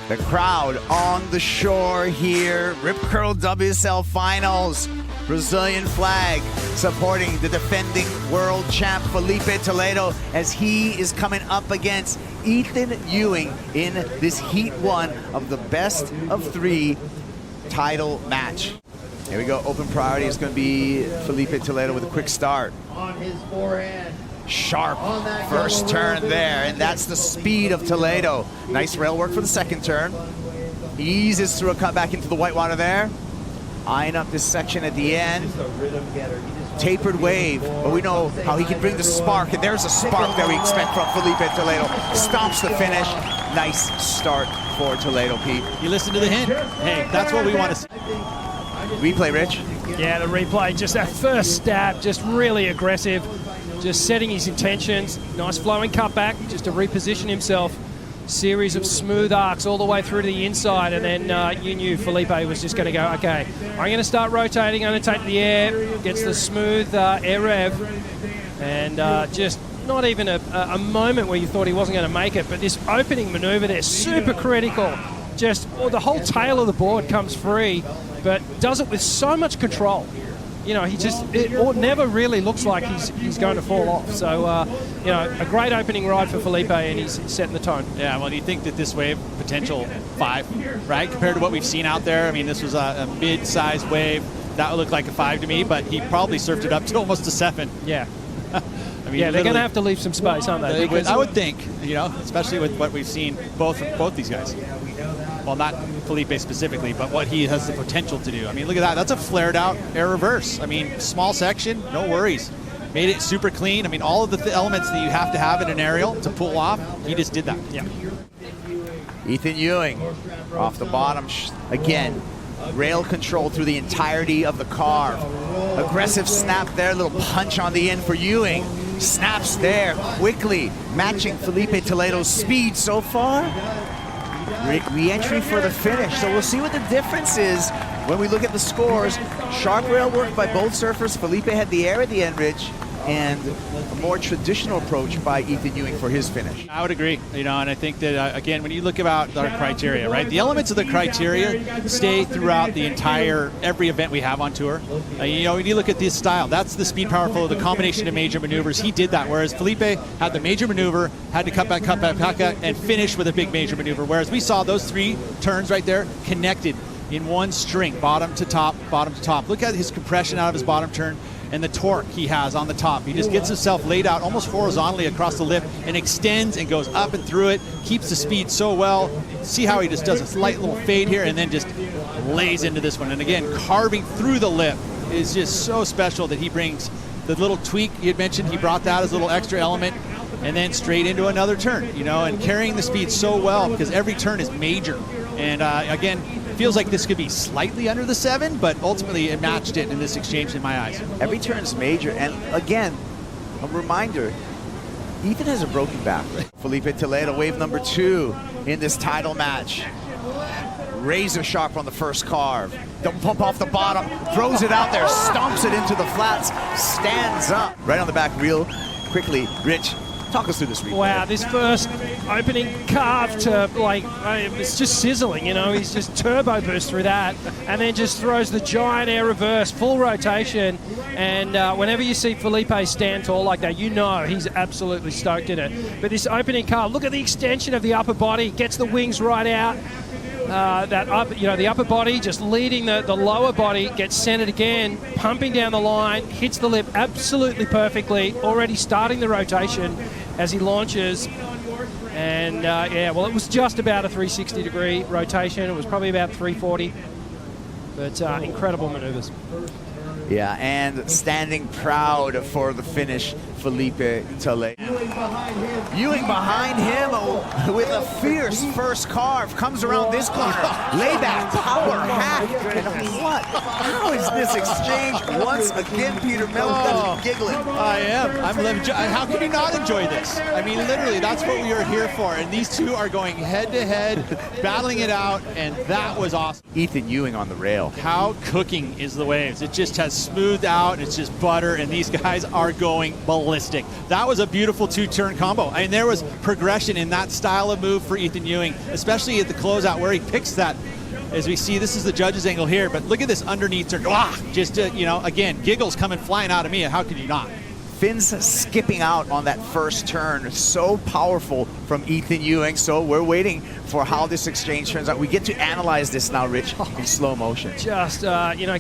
The crowd on the shore here. Rip Curl WSL Finals. Brazilian flag supporting the defending world champ Filipe Toledo as he is coming up against Ethan Ewing in this Heat 1 of the best of 3 title match. Here we go. Open priority is going to be Filipe Toledo with a quick start. On his forehand. Sharp first turn there, and that's the speed of Toledo. Nice rail work for the second turn. Eases through a cut back into the whitewater there. Eyeing up this section at the end. Tapered wave, but we know how he can bring the spark, and there's a spark that we expect from Filipe Toledo. Stomps the finish. Nice start for Toledo, Pete. You listen to the hint. Hey, that's what we want to see. Replay, Rich. Yeah, the replay, just that first stab, just really aggressive, just setting his intentions. Nice flowing cutback, just to reposition himself. Series of smooth arcs all the way through to the inside, and then you knew Filipe was just going to go, okay, I'm going to start rotating, I'm going to take the air, gets the smooth air rev, and just not even a moment where you thought he wasn't going to make it, but this opening maneuver there, super critical. Just the whole tail of the board comes free, but does it with so much control. You know, it never really looks like he's going to fall off. So, you know, a great opening ride for Filipe, and he's setting the tone. Yeah, well, do you think that this wave, potential 5, right? Compared to what we've seen out there, I mean, this was a mid-sized wave. That would look like a 5 to me, but he probably surfed it up to almost a 7. Yeah. I mean, yeah, they're going to have to leave some space, aren't they? I would think, you know, especially with what we've seen both these guys. Well, not Filipe specifically, but what he has the potential to do. I mean, look at that. That's a flared out air reverse. I mean, small section, no worries. Made it super clean. I mean, all of the elements that you have to have in an aerial to pull off, he just did that. Yeah. Ethan Ewing off the bottom. Again, rail control through the entirety of the carve. Aggressive snap there, little punch on the end for Ewing. Snaps there quickly, matching Filipe Toledo's speed so far. Re-entry for the finish, so we'll see what the difference is when we look at the scores. Sharp rail work by both surfers. Filipe had the air at the end, Rich, and a more traditional approach by Ethan Ewing for his finish. I would agree, you know, and I think that, again, when you look about our criteria, right, the elements of the criteria stay throughout the entire, every event we have on tour. You know, when you look at this style, that's the speed, power, flow, the combination of major maneuvers. He did that, whereas Filipe had the major maneuver, had to cut back, and finish with a big major maneuver, whereas we saw those 3 turns right there connected in one string, bottom to top, bottom to top. Look at his compression out of his bottom turn and the torque he has on the top. He just gets himself laid out almost horizontally across the lip and extends and goes up and through it, keeps the speed so well. See how he just does a slight little fade here and then just lays into this one. And again, carving through the lip is just so special that he brings the little tweak you had mentioned. He brought that as a little extra element and then straight into another turn, you know, and carrying the speed so well because every turn is major. And again, feels like this could be slightly under the 7, but ultimately it matched it in this exchange in my eyes. Every turn's major, and again, a reminder, Ethan has a broken back. Filipe Toledo, wave number 2 in this title match. Razor sharp on the first carve. Don't pump off the bottom, throws it out there, stomps it into the flats, stands up. Right on the back real quickly, Rich. Talk us through this replay. Wow, this first opening carve to, like, it's just sizzling, you know. He's just turbo boost through that and then just throws the giant air reverse, full rotation. And whenever you see Filipe stand tall like that, you know he's absolutely stoked in it. But this opening carve, look at the extension of the upper body, gets the wings right out. The upper body just leading the lower body, gets centered again, pumping down the line, hits the lip absolutely perfectly, already starting the rotation as he launches. And yeah, well, it was just about a 360-degree rotation. It was probably about 340, but incredible maneuvers. Yeah, and standing proud for the finish, Filipe Toledo. Ewing behind him with a fierce first carve. Comes around this corner. Layback, power, hack. And what? How is this exchange? Once again, Peter Mellon giggling. I am. How can you not enjoy this? I mean, literally, that's what we are here for. And these two are going head-to-head, battling it out, and that was awesome. Ethan Ewing on the rail. How cooking is the waves? It just has smoothed out. It's just butter, and these guys are going ballistic. ballistic. That was a beautiful two-turn combo. I mean, there was progression in that style of move for Ethan Ewing, especially at the closeout where he picks that. As we see, this is the judge's angle here, but look at this underneath turn. Just, again, giggles coming flying out of me. How could you not? Fins skipping out on that first turn, so powerful from Ethan Ewing. So we're waiting for how this exchange turns out. We get to analyze this now, Rich, in slow motion. Just,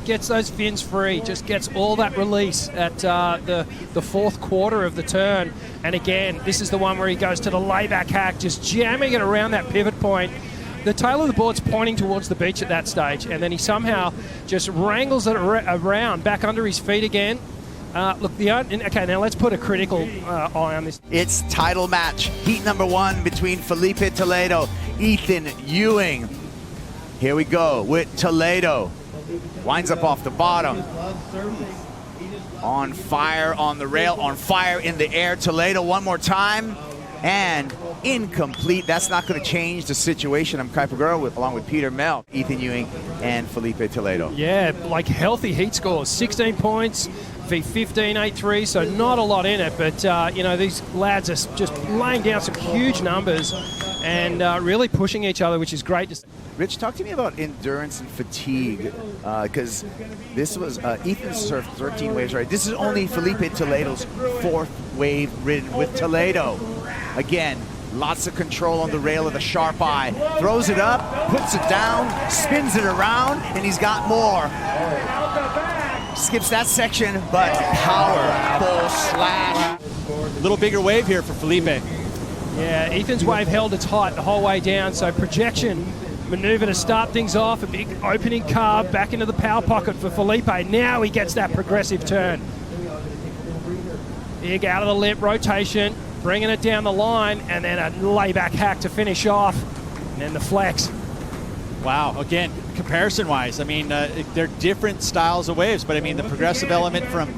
gets those fins free, just gets all that release at the fourth quarter of the turn. And again, this is the one where he goes to the layback hack, just jamming it around that pivot point. The tail of the board's pointing towards the beach at that stage, and then he somehow just wrangles it around, back under his feet again. Okay, now let's put a critical eye on this. It's title match, heat number 1 between Filipe Toledo, Ethan Ewing. Here we go with Toledo. Winds up off the bottom. On fire on the rail, on fire in the air. Toledo one more time. And incomplete. That's not going to change the situation. I'm Kuiper Girl along with Peter Mel, Ethan Ewing, and Filipe Toledo. Yeah, like healthy heat scores. 16 points, V15, 8-3, so not a lot in it. But, these lads are just laying down some huge numbers and really pushing each other, which is great to see. Rich, talk to me about endurance and fatigue, because this was Ethan surfed 13 waves, right? This is only Filipe Toledo's 4th wave ridden with Toledo. Again, lots of control on the rail of the sharp eye. Throws it up, puts it down, spins it around, and he's got more. Skips that section, but powerful slash. A little bigger wave here for Filipe. Yeah, Ethan's wave held its height the whole way down, so projection maneuver to start things off, a big opening carve back into the power pocket for Filipe. Now he gets that progressive turn. Big out of the lip rotation, bringing it down the line, and then a layback hack to finish off, and then the flex. Wow, again, comparison-wise, I mean, they're different styles of waves, but I mean, the progressive element from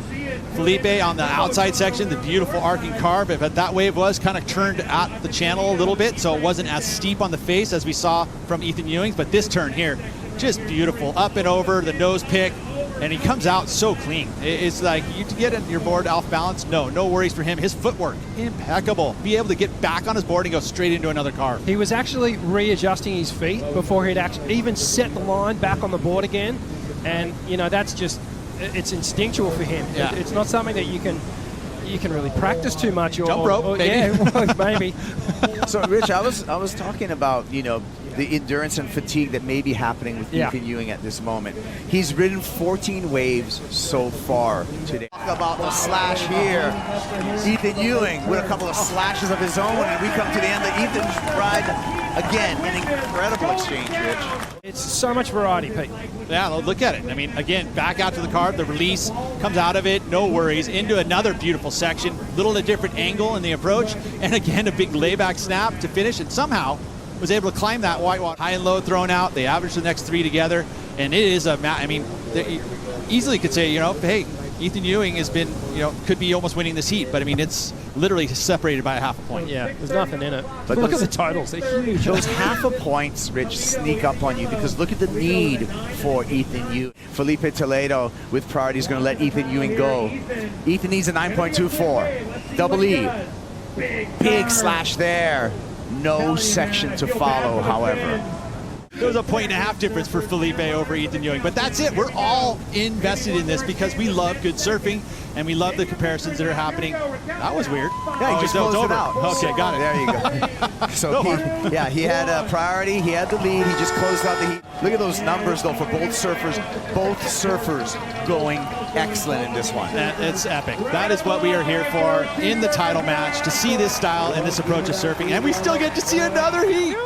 Filipe on the outside section, the beautiful arcing carve, but that wave was kind of turned at the channel a little bit, so it wasn't as steep on the face as we saw from Ethan Ewing, but this turn here, just beautiful. Up and over, the nose pick, and he comes out so clean. It's like, you get your board off balance, no worries for him. His footwork, impeccable. Be able to get back on his board and go straight into another carve. He was actually readjusting his feet before he'd actually even set the line back on the board again, and that's just, it's instinctual for him. Yeah. It's not something that you can really practice too much. Jump rope, maybe. Yeah, well, maybe. So, Rich, I was talking about, the endurance and fatigue that may be happening with Ethan Ewing at this moment. He's ridden 14 waves so far today. Talk about the slash here. Ethan Ewing with a couple of slashes of his own, and we come to the end of Ethan's ride. Again, an incredible exchange, Rich. It's so much variety, Pete. Yeah, look at it. I mean, again, back out to the carve, the release, comes out of it, no worries, into another beautiful section, little a different angle in the approach, and again, a big layback snap to finish, and somehow was able to climb that whitewater. High and low thrown out, they averaged the next 3 together, and it is I mean, they easily could say, hey, Ethan Ewing has been, could be almost winning this heat, but I mean, it's literally separated by a half a point. Yeah, there's nothing in it. But look at the totals, they're huge. Those half a points, Rich, sneak up on you because look at the need for Ethan Ewing. Filipe Toledo with priority is going to let Ethan Ewing go. Ethan needs a 9.24. Double E. Big slash there. No section to follow, however. There was a 1.5 difference for Filipe over Ethan Ewing, but that's it. We're all invested in this because we love good surfing and we love the comparisons that are happening. That was weird. Yeah, he just closed it out. Okay, got it. There you go. So he had a priority, he had the lead, he just closed out the heat. Look at those numbers though for both surfers going excellent in this one. It's epic. That is what we are here for in the title match, to see this style and this approach of surfing, and we still get to see another heat.